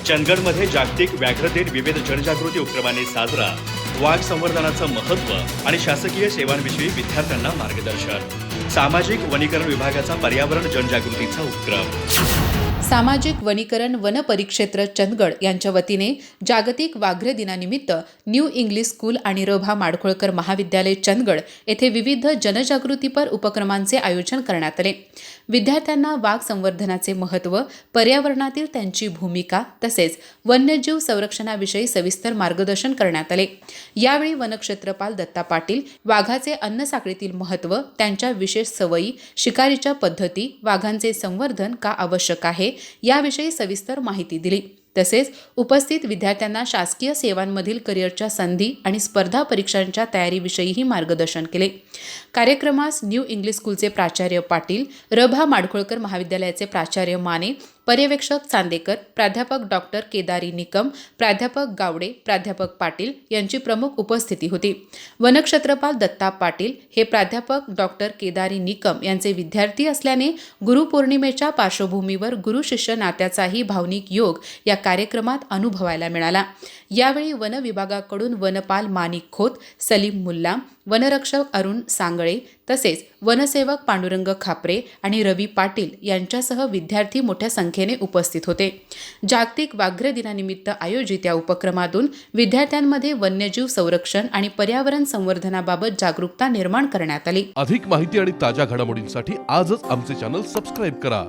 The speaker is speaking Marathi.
चंदगडमध्ये जागतिक व्याघ्र दिन विविध जनजागृती उपक्रमाने साजरा. वाघ संवर्धनाचं महत्त्व आणि शासकीय सेवांविषयी विद्यार्थ्यांना मार्गदर्शन. सामाजिक वनीकरण विभागाचा पर्यावरण जनजागृतीचा उपक्रम. सामाजिक वनीकरण वन परिक्षेत्र चंदगड यांच्या वतीने जागतिक व्याघ्र दिनानिमित्त न्यू इंग्लिश स्कूल आणि रभा माडखोळकर महाविद्यालय चंदगड येथे विविध जनजागृतीपर उपक्रमांचे आयोजन करण्यात आले. विद्यार्थ्यांना वाघ संवर्धनाचे महत्त्व, पर्यावरणातील त्यांची भूमिका तसेच वन्यजीव संरक्षणाविषयी सविस्तर मार्गदर्शन करण्यात आले. यावेळी वनक्षेत्रपाल दत्ता पाटील वाघाचे अन्न साखळीतील महत्त्व, त्यांच्या विशेष सवयी, शिकारीच्या पद्धती, वाघांचे संवर्धन का आवश्यक आहे याविषयी सविस्तर माहिती दिली. तसेच उपस्थित विद्यार्थ्यांना शासकीय सेवांमधील करिअरच्या संधी आणि स्पर्धा परीक्षांच्या तयारीविषयीही मार्गदर्शन केले. कार्यक्रमास न्यू इंग्लिश स्कूलचे प्राचार्य पाटील, रभा माडखोळकर महाविद्यालयाचे प्राचार्य माने, पर्यवेक्षक चांदेकर, प्राध्यापक डॉक्टर केदारी निकम, प्राध्यापक गावडे, प्राध्यापक पाटील यांची प्रमुख उपस्थिती होती. वनक्षेत्रपाल दत्ता पाटील हे प्राध्यापक डॉक्टर केदारी निकम यांचे विद्यार्थी असल्याने गुरुपौर्णिमेच्या पार्श्वभूमीवर गुरु शिष्य नात्याचाही भावनिक योग या कार्यक्रमात अनुभवायला मिळाला. यावेळी वन विभागाकडून वनपाल माणिक खोत, सलीम मुल्ला, वनरक्षक अरुण सांगळे तसेच वनसेवक पांडुरंग खापरे आणि रवी पाटील यांच्यासह विद्यार्थी मोठ्या संख्येने उपस्थित होते. जागतिक व्याघ्र दिनानिमित्त आयोजित या उपक्रमातून विद्यार्थ्यांमध्ये वन्यजीव संरक्षण आणि पर्यावरण संवर्धनाबाबत जागरूकता निर्माण करण्यात आली. अधिक माहिती आणि ताज्या घडामोडींसाठी आजच आमचे चॅनल सबस्क्राईब करा.